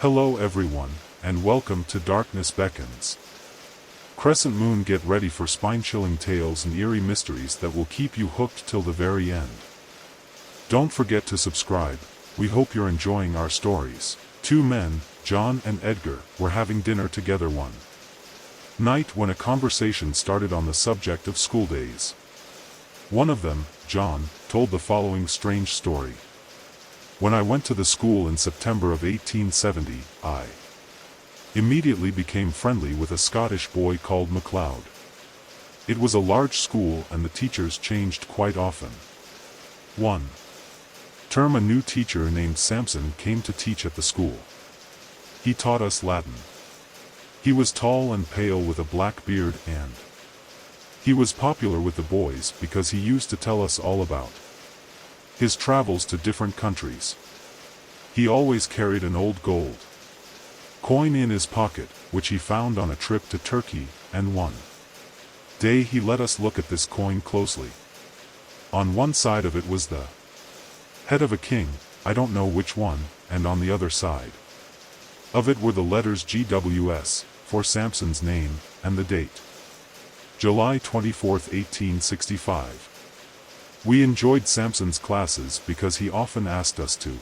Hello everyone, and welcome to Darkness Beckons. Crescent Moon, get ready for spine-chilling tales and eerie mysteries that will keep you hooked till the very end. Don't forget to subscribe. We hope you're enjoying our stories. Two men, John and Edgar, were having dinner together one night when a conversation started on the subject of school days. One of them, John, told the following strange story. When I went to the school in September of 1870, I immediately became friendly with a Scottish boy called MacLeod. It was a large school and the teachers changed quite often. One term a new teacher named Samson came to teach at the school. He taught us Latin. He was tall and pale with a black beard, and he was popular with the boys because he used to tell us all about his travels to different countries. He always carried an old gold coin in his pocket, which he found on a trip to Turkey, and one day he let us look at this coin closely. On one side of it was the head of a king, I don't know which one, and on the other side of it were the letters GWS, for Samson's name, and the date. July 24, 1865. We enjoyed Samson's classes because he often asked us to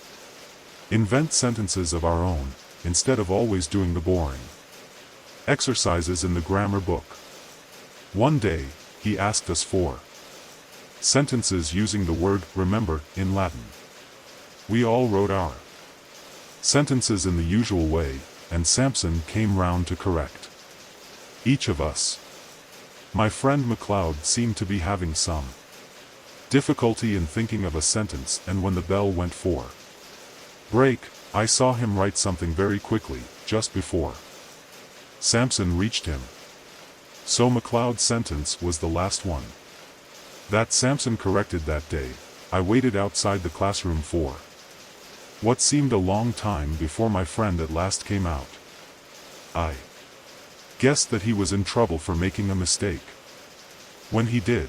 invent sentences of our own, instead of always doing the boring exercises in the grammar book. One day, he asked us for sentences using the word remember in Latin. We all wrote our sentences in the usual way, and Samson came round to correct each of us. My friend MacLeod seemed to be having some difficulty in thinking of a sentence, and when the bell went for break, I saw him write something very quickly, just before Samson reached him. So MacLeod's sentence was the last one that Samson corrected that day. I waited outside the classroom for what seemed a long time before my friend at last came out. I guessed that he was in trouble for making a mistake. When he did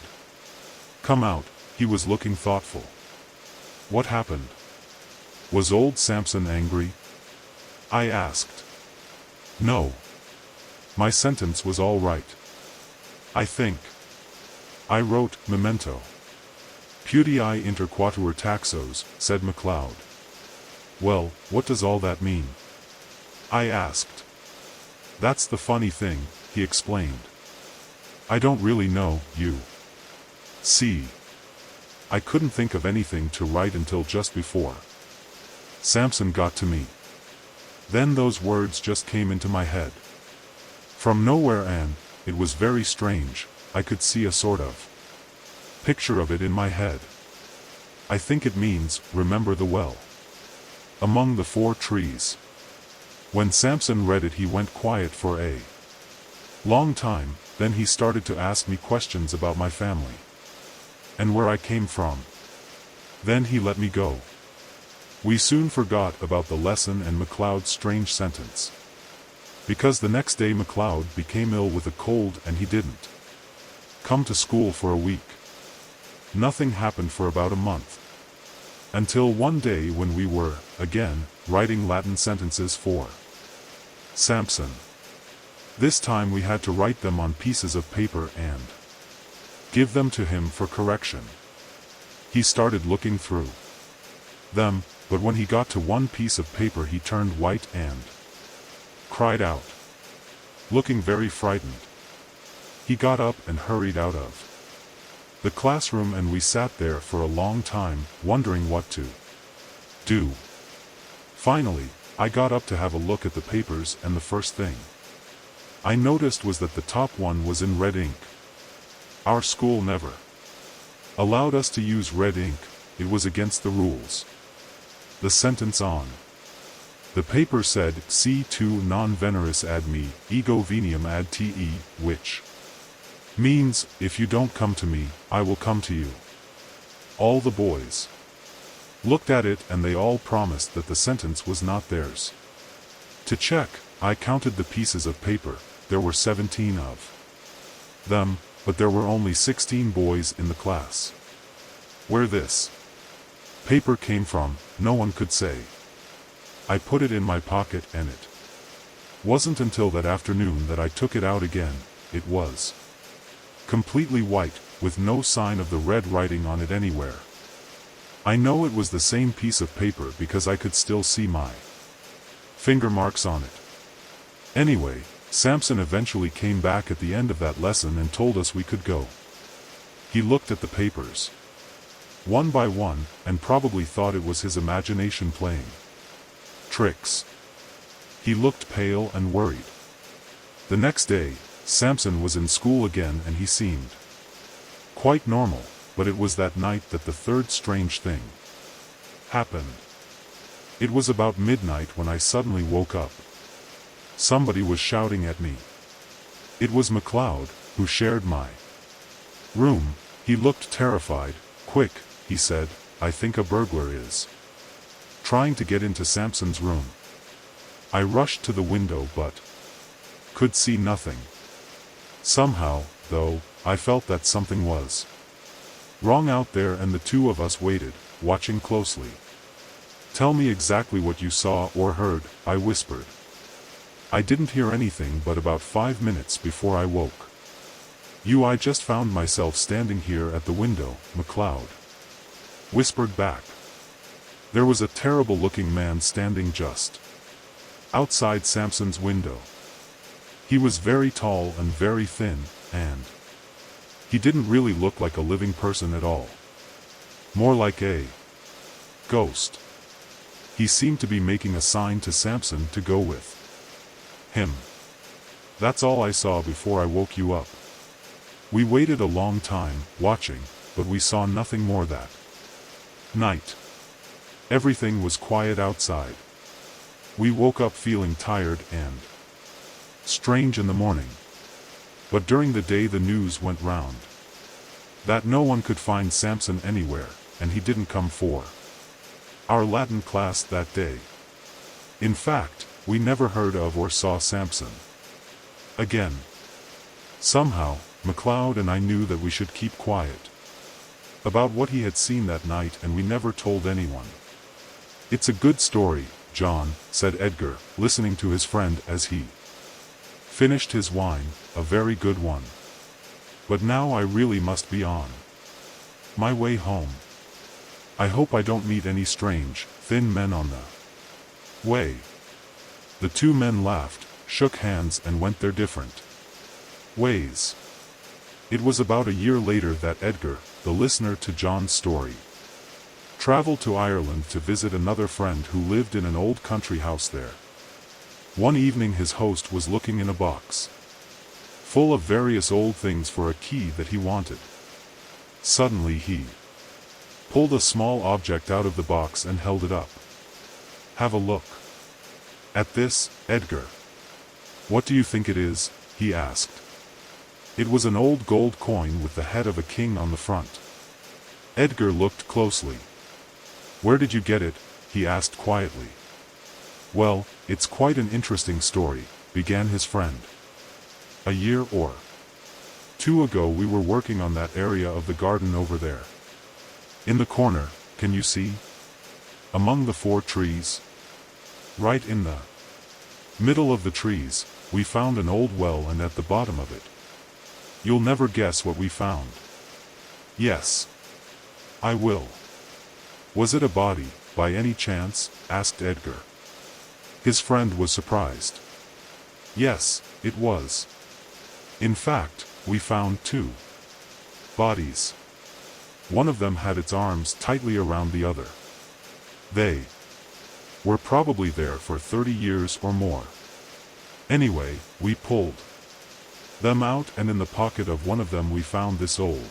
come out, he was looking thoughtful. What happened? Was old Samson angry? I asked. No. My sentence was all right. I think. I wrote, memento. Putii inter quatuor taxos, said MacLeod. Well, what does all that mean? I asked. That's the funny thing, he explained. I don't really know, you see. I couldn't think of anything to write until just before Samson got to me. Then those words just came into my head from nowhere, and it was very strange. I could see a sort of picture of it in my head. I think it means, remember the well among the 4 trees. When Samson read it, he went quiet for a long time, then he started to ask me questions about my family and where I came from. Then he let me go. We soon forgot about the lesson and MacLeod's strange sentence, because the next day MacLeod became ill with a cold and he didn't come to school for a week. Nothing happened for about a month, until one day when we were, again, writing Latin sentences for Samson. This time we had to write them on pieces of paper and give them to him for correction. He started looking through them, but when he got to one piece of paper he turned white and cried out, looking very frightened. He got up and hurried out of the classroom, and we sat there for a long time, wondering what to do. Finally, I got up to have a look at the papers, and the first thing I noticed was that the top one was in red ink. Our school never allowed us to use red ink. It was against the rules. The sentence on the paper said, Si tu non veneris ad me, ego veniam ad te, which means, if you don't come to me, I will come to you. All the boys looked at it, and they all promised that the sentence was not theirs. To check, I counted the pieces of paper. There were 17 of them, but there were only 16 boys in the class. Where this paper came from, no one could say. I put it in my pocket and it wasn't until that afternoon that I took it out again. It was completely white, with no sign of the red writing on it anywhere. I know it was the same piece of paper because I could still see my finger marks on it. Anyway, Samson eventually came back at the end of that lesson and told us we could go. He looked at the papers, one by one, and probably thought it was his imagination playing tricks. He looked pale and worried. The next day, Samson was in school again and he seemed quite normal, but it was that night that the third strange thing happened. It was about midnight when I suddenly woke up. Somebody was shouting at me. It was McLeod, who shared my room. He looked terrified. "Quick," he said, "I think a burglar is trying to get into Samson's room." I rushed to the window but could see nothing. Somehow, though, I felt that something was wrong out there, and the two of us waited, watching closely. "Tell me exactly what you saw or heard," I whispered. I didn't hear anything but about 5 minutes before I woke. I just found myself standing here at the window," McLeod whispered back. There was a terrible-looking man standing just outside Samson's window. He was very tall and very thin, and he didn't really look like a living person at all. More like a ghost. He seemed to be making a sign to Samson to go with him. That's all I saw before I woke you up. We waited a long time, watching, but we saw nothing more that night. Everything was quiet outside. We woke up feeling tired and strange in the morning. But during the day the news went round that no one could find Samson anywhere, and he didn't come for our Latin class that day. In fact, we never heard of or saw Samson again. Somehow, McLeod and I knew that we should keep quiet about what he had seen that night, and we never told anyone. "It's a good story, John," said Edgar, listening to his friend as he finished his wine, "a very good one. But now I really must be on my way home. I hope I don't meet any strange, thin men on the way." The two men laughed, shook hands and went their different ways. It was about a year later that Edgar, the listener to John's story, traveled to Ireland to visit another friend who lived in an old country house there. One evening his host was looking in a box full of various old things for a key that he wanted. Suddenly he pulled a small object out of the box and held it up. "Have a look at this, Edgar." "What do you think it is?" he asked. It was an old gold coin with the head of a king on the front. Edgar looked closely. "Where did you get it?" he asked quietly. "Well, it's quite an interesting story," began his friend. "A year or two ago we were working on that area of the garden over there. In the corner, can you see? Among the 4 trees? Right in the middle of the trees, we found an old well, and at the bottom of it, you'll never guess what we found." "Yes, I will." "Was it a body, by any chance?" asked Edgar. His friend was surprised. "Yes, it was. In fact, we found 2 bodies. One of them had its arms tightly around the other. They were probably there for 30 years or more. Anyway, we pulled them out, and in the pocket of one of them we found this old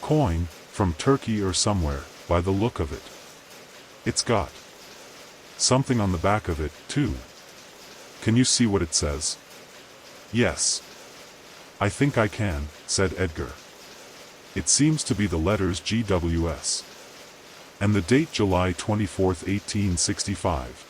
coin, from Turkey or somewhere, by the look of it. It's got something on the back of it, too. Can you see what it says?" "Yes, I think I can," said Edgar. "It seems to be the letters GWS. And the date July 24, 1865.